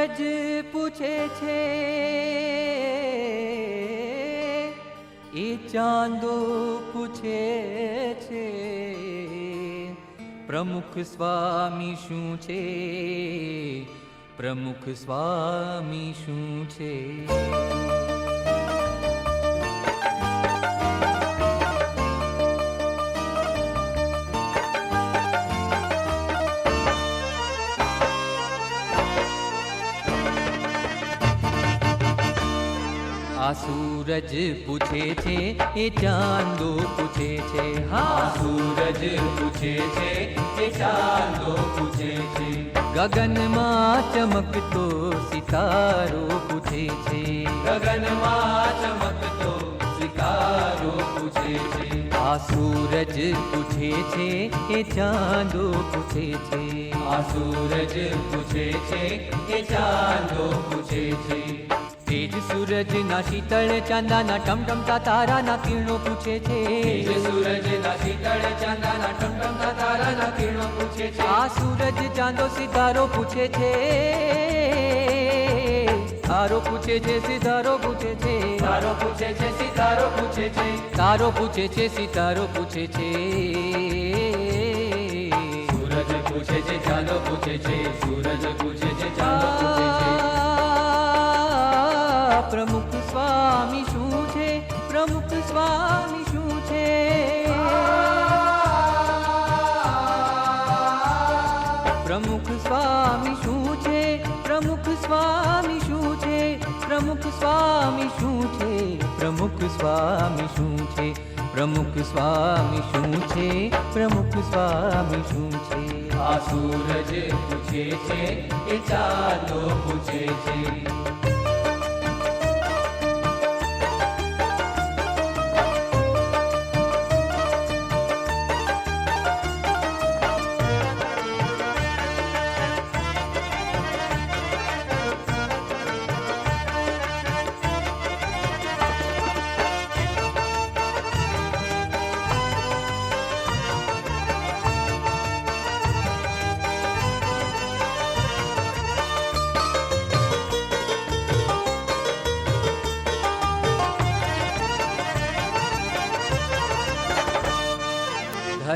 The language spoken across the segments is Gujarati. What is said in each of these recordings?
સૂરજ પૂછે છે, એ ચાંદો પૂછે છે, પ્રમુખ સ્વામી શું છે, પ્રમુખ સ્વામી શું છે. આ સૂરજ પૂછે છે, એ ચાંદો પૂછે છે. હા, સૂરજ પૂછે છે, એ ચાંદો પૂછે છે. ગગનમાં ચમકતો સિતારો પૂછે છે, ગગનમાં ચમકતો સિતારો પૂછે છે. આ સૂરજ પૂછે છે, એ ચાંદો પૂછે છે. આ સૂરજ પૂછે છે, એ ચાંદો પૂછે છે. તેજ સૂરજના શીતળ ચાંદાના ટમટમતા તારાના કિરણો પૂછે છે. તેજ સૂરજના શીતળ ચાંદાના ટમટમતા તારાના કિરણો પૂછે છે. આ સૂરજ ચાંદો સિતારો પૂછે છે, તારો પૂછે છે, સિતારો પૂછે છે. તારો પૂછે છે, સિતારો પૂછે છે. તારો પૂછે છે, સિતારો પૂછે છે. સૂરજ પૂછે છે, ચાંદો પૂછે છે. સૂરજ પૂછે છે, ચાંદો પૂછે છે. પ્રમુખ સ્વામી શું છે, પ્રમુખ સ્વામી શું છે. પ્રમુખ સ્વામી શું છે, પ્રમુખ સ્વામી શું છે. પ્રમુખ સ્વામી શું છે, પ્રમુખ સ્વામી શું છે. પ્રમુખ સ્વામી શું છે, પ્રમુખ સ્વામી શું છે. આ સૂરજ પૂછે છે, એ ચાંદો પૂછે છે.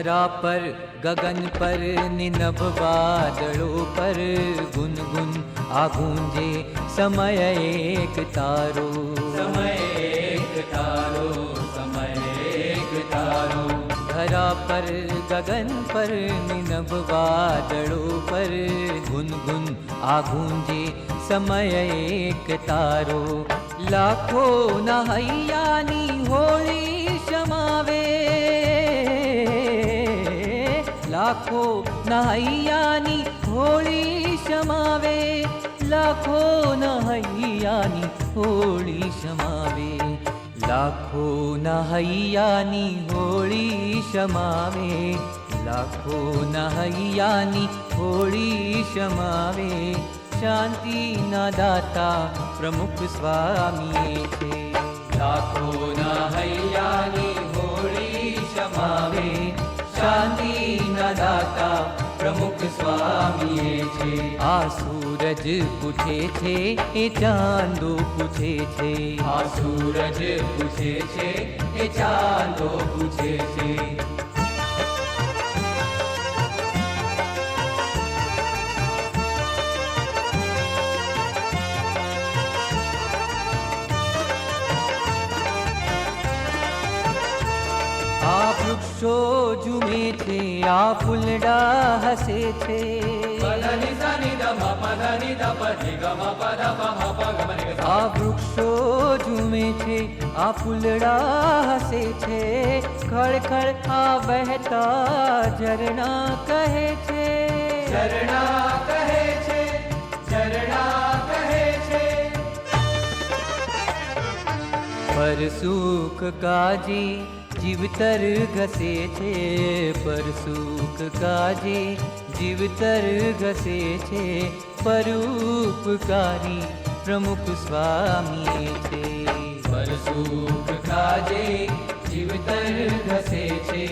ધરા પર ગગન પર નિનભ વાદળો પર ગુનગુન આ ગૂંજે સમય એક તારો. સમય એક તારો, સમય એક તારો. ધરા પર ગગન પર નિનભ વાદળો પર ગુનગુન આ ગૂંજે સમય એક તારો. લાખો ના હૈયાની હોળી શમાવે, લાખો નહૈયાની હોળી શમાવે. લાખો નહૈયાની હોળી શમાવે. લાખો નહૈયાની હોળી શમાવે. લાખો નહૈયાની હોળી શમાવે. શાંતિના દાતા પ્રમુખ સ્વામી છે. લાખોના હૈયાની હોળી શમાવે. શાંતિના દાતા પ્રમુખ સ્વામીએ છે. આ સૂરજ પૂછે છે, એ ચાંદો પૂછે છે. આ સૂરજ પૂછે છે, એ ચાંદો પૂછે છે. આ વૃક્ષો ઝૂમે છે, આ ફૂલડા હસે છે. આ વૃક્ષો ઝૂમે છે, આ ફૂલડા હસે છે. ખળખળ આ વહેતા ઝરણા કહે છે. ઝરણા કહે છે, ઝરણા કહે છે. પર સુખ કાજી જીવતર ઘસે છે. પર સુખ કાજે જીવતર ઘસે છે. પરોપકારી પ્રમુખ સ્વામી છે. પર સુખ કાજે જીવતર ઘસે છે.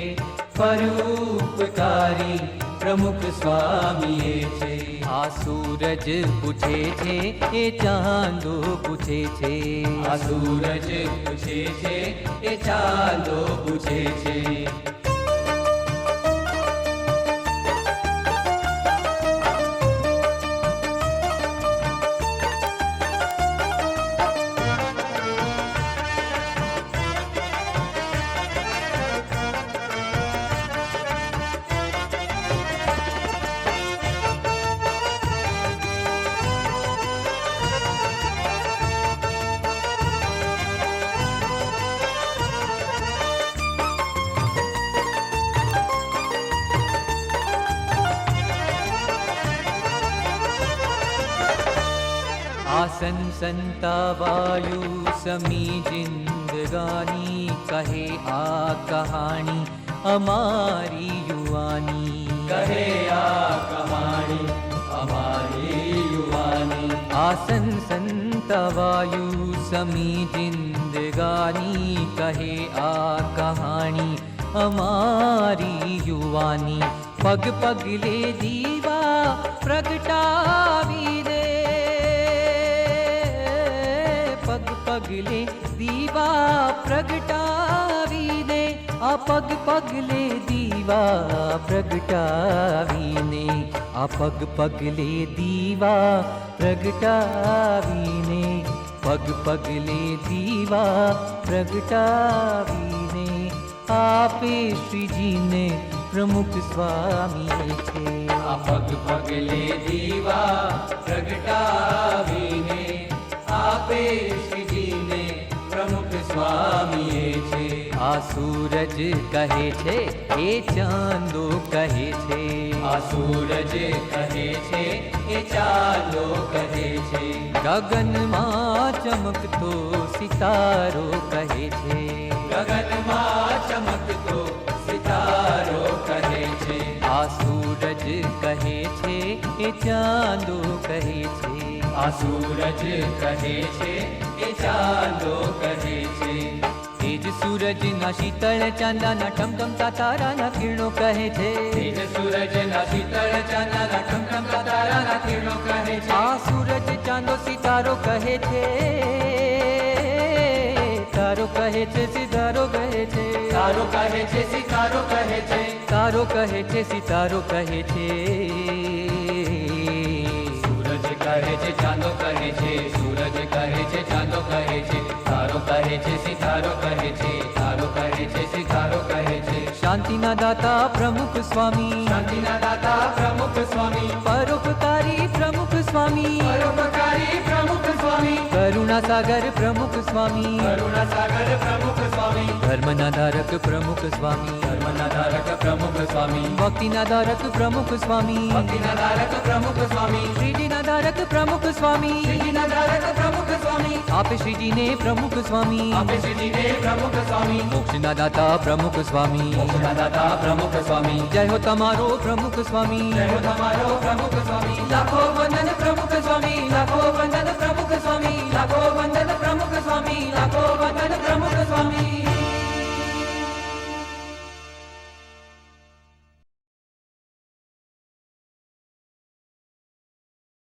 પરોપકારી પ્રમુખ સ્વામી એ છે. આ સૂરજ પૂછે છે એ ચાંદો પૂછે છે. આ સૂરજ પૂછે છે એ ચાંદો પૂછે છે. आसन संता वायु समी जिंदगानी कहे आ कहानी हमारी युवानी. કહે આ કહાણી અમારી યુવાની. आसन संता वायु समी जिंदगानी कहे आ कहानी हमारी युवानी. पग पगले दीवा प्रगटावी दे. पग पगले दीवा प्रगटावी दे. आ पग पगले दीवा प्रगटावीने. आ पग पगले दीवा प्रगटावीने. पग પગલે દીવા પ્રગટાવીને આપે શ્રીજીને પ્રમુખ સ્વામી છે. આ પગ પગલે દીવા પ્રગટાવીને આપે શ્રીજીને પ્રમુખ સ્વામી છે. આ સૂરજ કહે છે એ ચાંદો કહે છે. આ સૂરજ કહે છે એ ચાંદો કહે છે. ગગનમાં ચમકતો સિતારો કહે છે. ગગનમાં ચમકતો સિતારો કહે છે. આ સૂરજ કહે છે એ ચાંદો કહે છે. આ સૂરજ કહે છે એ ચાંદો કહે છે. એ જ સૂરજના શીતળ ચાંદાના ટમટમતા તારાના કિરણો કહે છે. તેજ સૂરજના શીતળ ચાંદના ટમટમતા તારાના કિરણો કહે છે. આ સૂરજ ચાંદો સિતારો કહે છે. તારો કહે છે સિતારો કહે છે. તારો કહે છે સિતારો કહે છે. તારો કહે છે સિતારો કહે છે. સૂરજ કહે છે ચાંદો કહે છે. સૂરજ કહે છે ચાંદો કહે છે. તારો કહે છે સિતારો કહે છે. તારો કહે છે સિતારો કહે છે. શાંતિના દાતા પ્રમુખ સ્વામી. શાંતિના દાતા પ્રમુખ સ્વામી. પરોપકારી પ્રમુખ સ્વામી. પરોપકારી પ્રમુખ સ્વામી. કરુણા સાગર પ્રમુખ સ્વામી. કરુણા સાગર પ્રમુખ સ્વામી. ધર્મના ધારક પ્રમુખ સ્વામી. ધર્મના ધારક પ્રમુખ સ્વામી. ભક્તિના ધારક પ્રમુખ સ્વામી. ભક્તિના ધારક પ્રમુખ સ્વામી. શ્રીજીના ધારક પ્રમુખ સ્વામી. શ્રીજીના ધારક પ્રમુખ સ્વામી. આપે શ્રીજીને પ્રમુખ સ્વામી. આપે શ્રીજીને પ્રમુખ સ્વામી. મોક્ષના દાતા પ્રમુખ સ્વામી. મોક્ષના દાતા પ્રમુખ સ્વામી. જય હો તમારો પ્રમુખ સ્વામી. જય હો તમારો પ્રમુખ સ્વામી. લાખો વંદન પ્રમુખ સ્વામી. લાખો વંદન પ્રમુખ સ્વામી. લાખો વંદન પ્રમુખ સ્વામી.